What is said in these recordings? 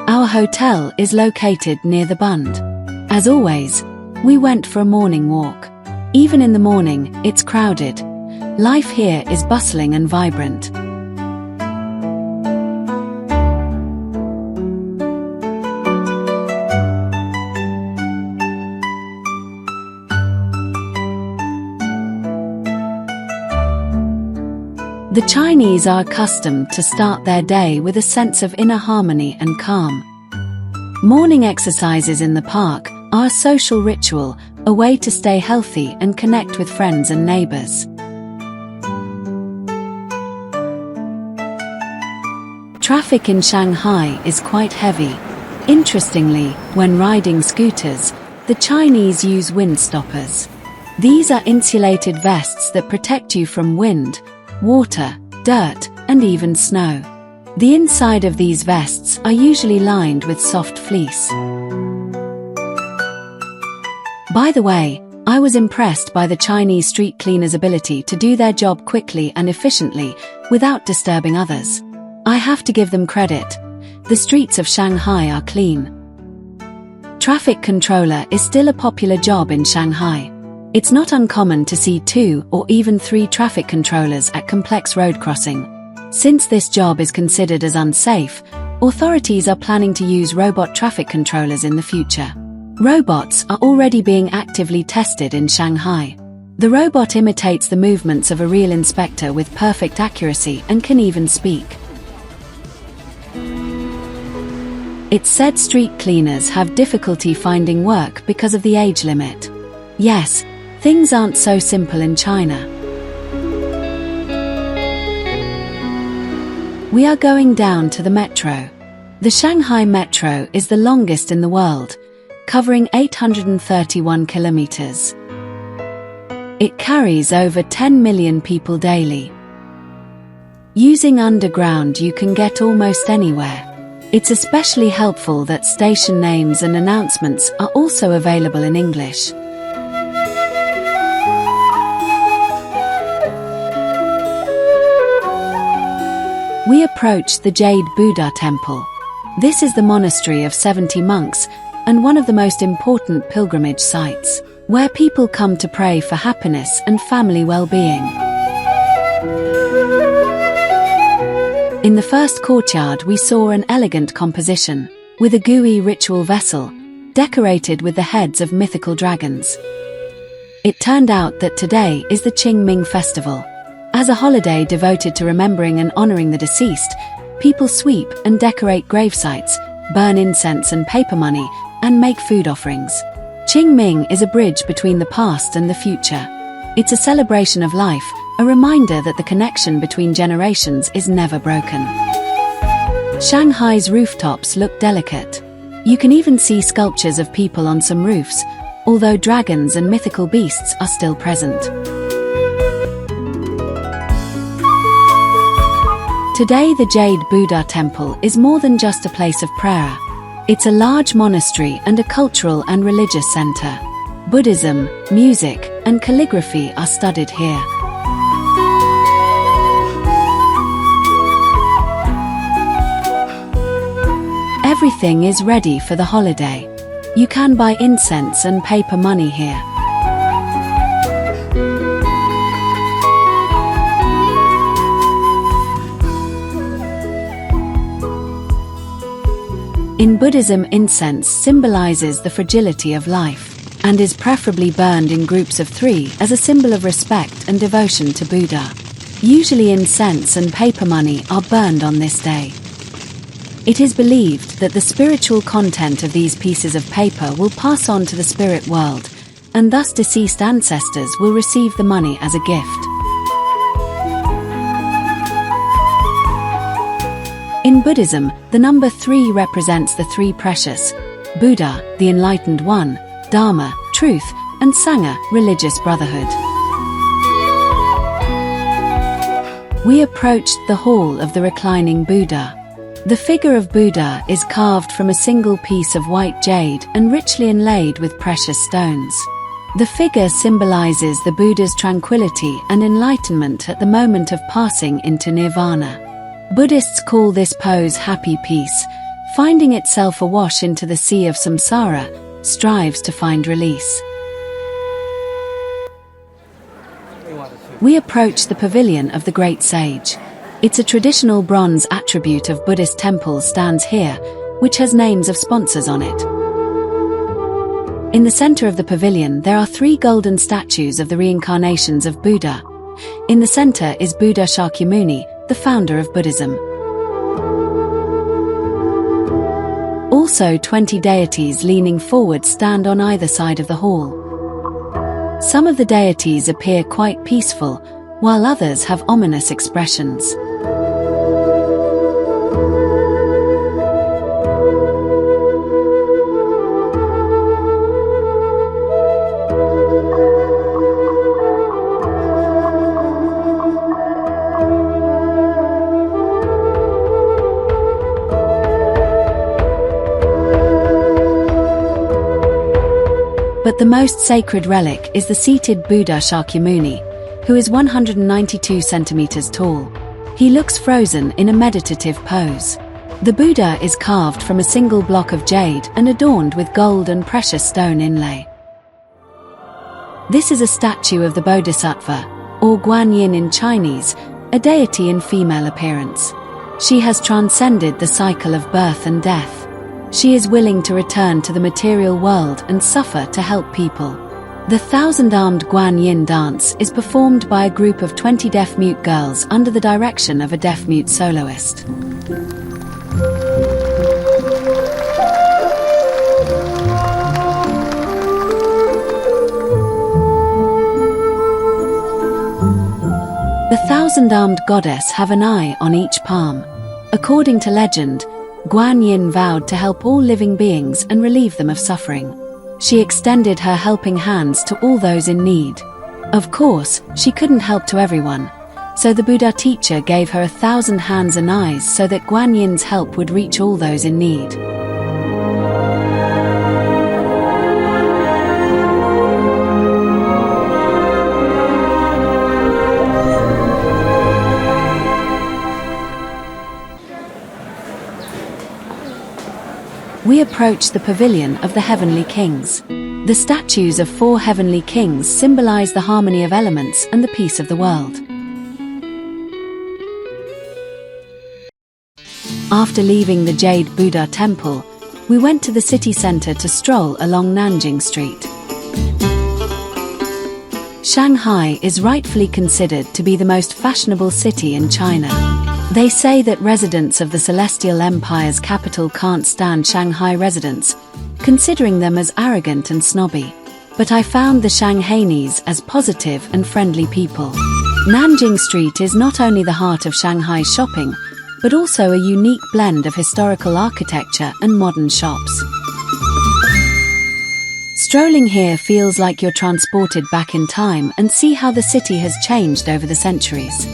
Our hotel is located near the Bund. As always, we went for a morning walk. Even in the morning, it's crowded. Life here is bustling and vibrant. The Chinese are accustomed to start their day with a sense of inner harmony and calm. Morning exercises in the park are a social ritual, a way to stay healthy and connect with friends and neighbors. Traffic in Shanghai is quite heavy. Interestingly, when riding scooters, the Chinese use wind stoppers. These are insulated vests that protect you from wind, water, dirt, and even snow. The inside of these vests are usually lined with soft fleece. By the way, I was impressed by the Chinese street cleaners' ability to do their job quickly and efficiently without disturbing others. I have to give them credit. The streets of Shanghai are clean. Traffic controller is still a popular job in Shanghai. It's not uncommon to see 2 or even 3 traffic controllers at complex road crossing. Since this job is considered as unsafe, authorities are planning to use robot traffic controllers in the future. Robots are already being actively tested in Shanghai. The robot imitates the movements of a real inspector with perfect accuracy and can even speak. It's said street cleaners have difficulty finding work because of the age limit. Yes, things aren't so simple in China. We are going down to the metro. The Shanghai Metro is the longest in the world, covering 831 kilometers. It carries over 10 million people daily. Using underground, you can get almost anywhere. It's especially helpful that station names and announcements are also available in English. We approached the Jade Buddha Temple. This is the monastery of 70 monks and one of the most important pilgrimage sites, where people come to pray for happiness and family well-being. In the first courtyard we saw an elegant composition, with a gooey ritual vessel, decorated with the heads of mythical dragons. It turned out that today is the Qingming festival. As a holiday devoted to remembering and honoring the deceased, people sweep and decorate gravesites, burn incense and paper money, and make food offerings. Qingming is a bridge between the past and the future. It's a celebration of life, a reminder that the connection between generations is never broken. Shanghai's rooftops look delicate. You can even see sculptures of people on some roofs, although dragons and mythical beasts are still present. Today the Jade Buddha Temple is more than just a place of prayer. It's a large monastery and a cultural and religious center. Buddhism, music, and calligraphy are studied here. Everything is ready for the holiday. You can buy incense and paper money here. In Buddhism, incense symbolizes the fragility of life, and is preferably burned in groups of 3 as a symbol of respect and devotion to Buddha. Usually incense and paper money are burned on this day. It is believed that the spiritual content of these pieces of paper will pass on to the spirit world, and thus deceased ancestors will receive the money as a gift. In Buddhism, the number 3 represents the 3 precious: Buddha, the Enlightened One; Dharma, truth; and Sangha, religious brotherhood. We approached the Hall of the Reclining Buddha. The figure of Buddha is carved from a single piece of white jade and richly inlaid with precious stones. The figure symbolizes the Buddha's tranquility and enlightenment at the moment of passing into nirvana. Buddhists call this pose happy peace. Finding itself awash into the sea of samsara, strives to find release. We approach the pavilion of the great sage. It's a traditional bronze attribute of Buddhist temples stands here, which has names of sponsors on it. In the center of the pavilion there are 3 golden statues of the reincarnations of Buddha. In the center is Buddha Shakyamuni, the founder of Buddhism. Also 20 deities leaning forward stand on either side of the hall. Some of the deities appear quite peaceful, while others have ominous expressions. But the most sacred relic is the seated Buddha Shakyamuni, who is 192 centimeters tall. He looks frozen in a meditative pose. The Buddha is carved from a single block of jade and adorned with gold and precious stone inlay. This is a statue of the Bodhisattva, or Guan Yin in Chinese, a deity in female appearance. She has transcended the cycle of birth and death. She is willing to return to the material world and suffer to help people. The 1,000-armed Guan Yin dance is performed by a group of 20 deaf-mute girls under the direction of a deaf-mute soloist. The 1,000-armed goddess have an eye on each palm. According to legend, Guan Yin vowed to help all living beings and relieve them of suffering. She extended her helping hands to all those in need. Of course, she couldn't help to everyone, so the Buddha teacher gave her 1,000 hands and eyes so that Guan Yin's help would reach all those in need. We approach the pavilion of the heavenly kings. The statues of 4 heavenly kings symbolize the harmony of elements and the peace of the world. After leaving the Jade Buddha temple, we went to the city center to stroll along Nanjing Street. Shanghai is rightfully considered to be the most fashionable city in China. They say that residents of the Celestial Empire's capital can't stand Shanghai residents, considering them as arrogant and snobby. But I found the Shanghainese as positive and friendly people. Nanjing Street is not only the heart of Shanghai's shopping, but also a unique blend of historical architecture and modern shops. Strolling here feels like you're transported back in time and see how the city has changed over the centuries.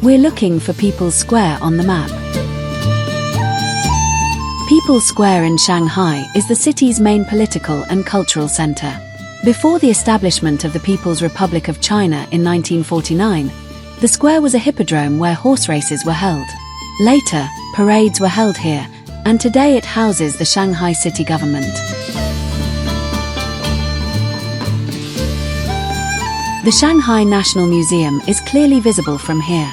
We're looking for People's Square on the map. People's Square in Shanghai is the city's main political and cultural center. Before the establishment of the People's Republic of China in 1949, the square was a hippodrome where horse races were held. Later, parades were held here, and today it houses the Shanghai city government. The Shanghai National Museum is clearly visible from here.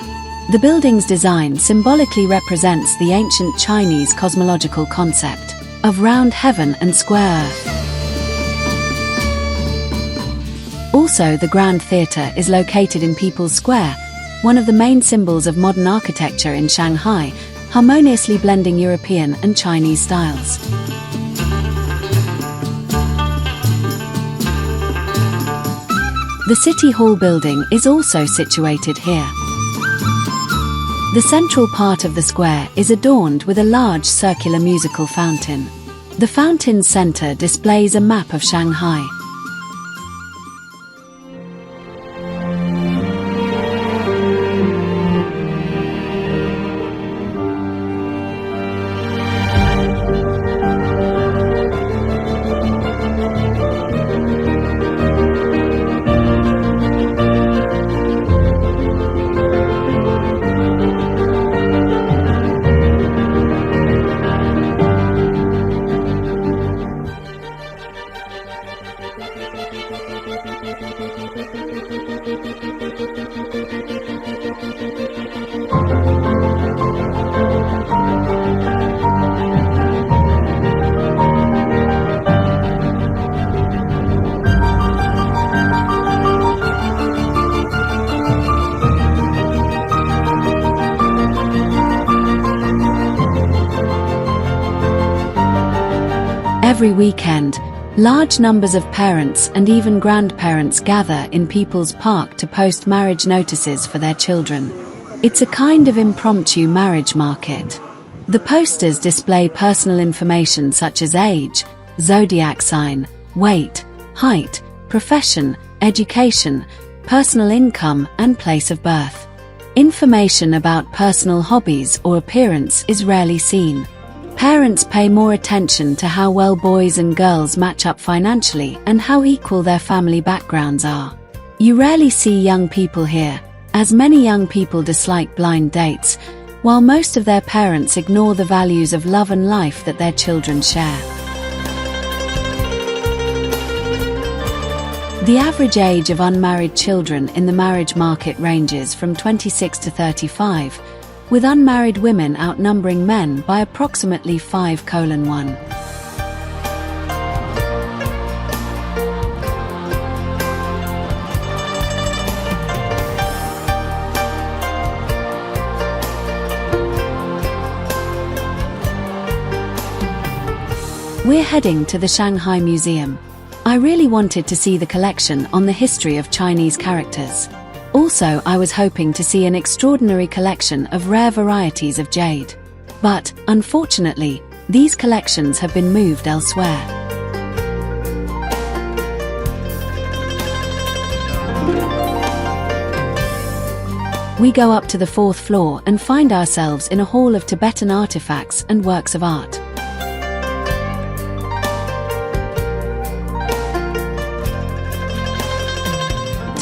The building's design symbolically represents the ancient Chinese cosmological concept of round heaven and square earth. Also, the Grand Theatre is located in People's Square, one of the main symbols of modern architecture in Shanghai, harmoniously blending European and Chinese styles. The City Hall building is also situated here. The central part of the square is adorned with a large circular musical fountain. The fountain's center displays a map of Shanghai. Every weekend, large numbers of parents and even grandparents gather in People's Park to post marriage notices for their children. It's a kind of impromptu marriage market. The posters display personal information such as age, zodiac sign, weight, height, profession, education, personal income, and place of birth. Information about personal hobbies or appearance is rarely seen. Parents pay more attention to how well boys and girls match up financially and how equal their family backgrounds are. You rarely see young people here, as many young people dislike blind dates, while most of their parents ignore the values of love and life that their children share. The average age of unmarried children in the marriage market ranges from 26 to 35, with unmarried women outnumbering men by approximately 5:1. We're heading to the Shanghai Museum. I really wanted to see the collection on the history of Chinese characters. Also, I was hoping to see an extraordinary collection of rare varieties of jade. But, unfortunately, these collections have been moved elsewhere. We go up to the 4th floor and find ourselves in a hall of Tibetan artifacts and works of art.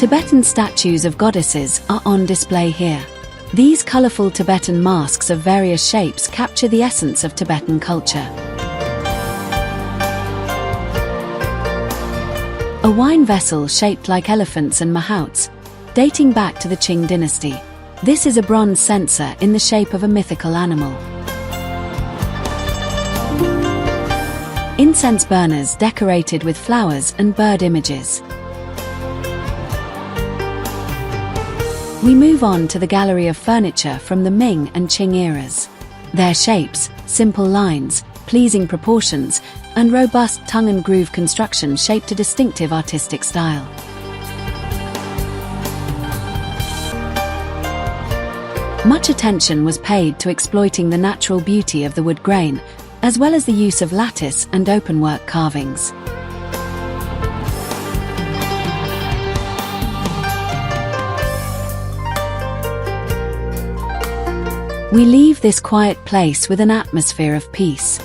Tibetan statues of goddesses are on display here. These colorful Tibetan masks of various shapes capture the essence of Tibetan culture. A wine vessel shaped like elephants and mahouts, dating back to the Qing dynasty. This is a bronze censer in the shape of a mythical animal. Incense burners decorated with flowers and bird images. We move on to the gallery of furniture from the Ming and Qing eras. Their shapes, simple lines, pleasing proportions, and robust tongue-and-groove construction shaped a distinctive artistic style. Much attention was paid to exploiting the natural beauty of the wood grain, as well as the use of lattice and openwork carvings. We leave this quiet place with an atmosphere of peace.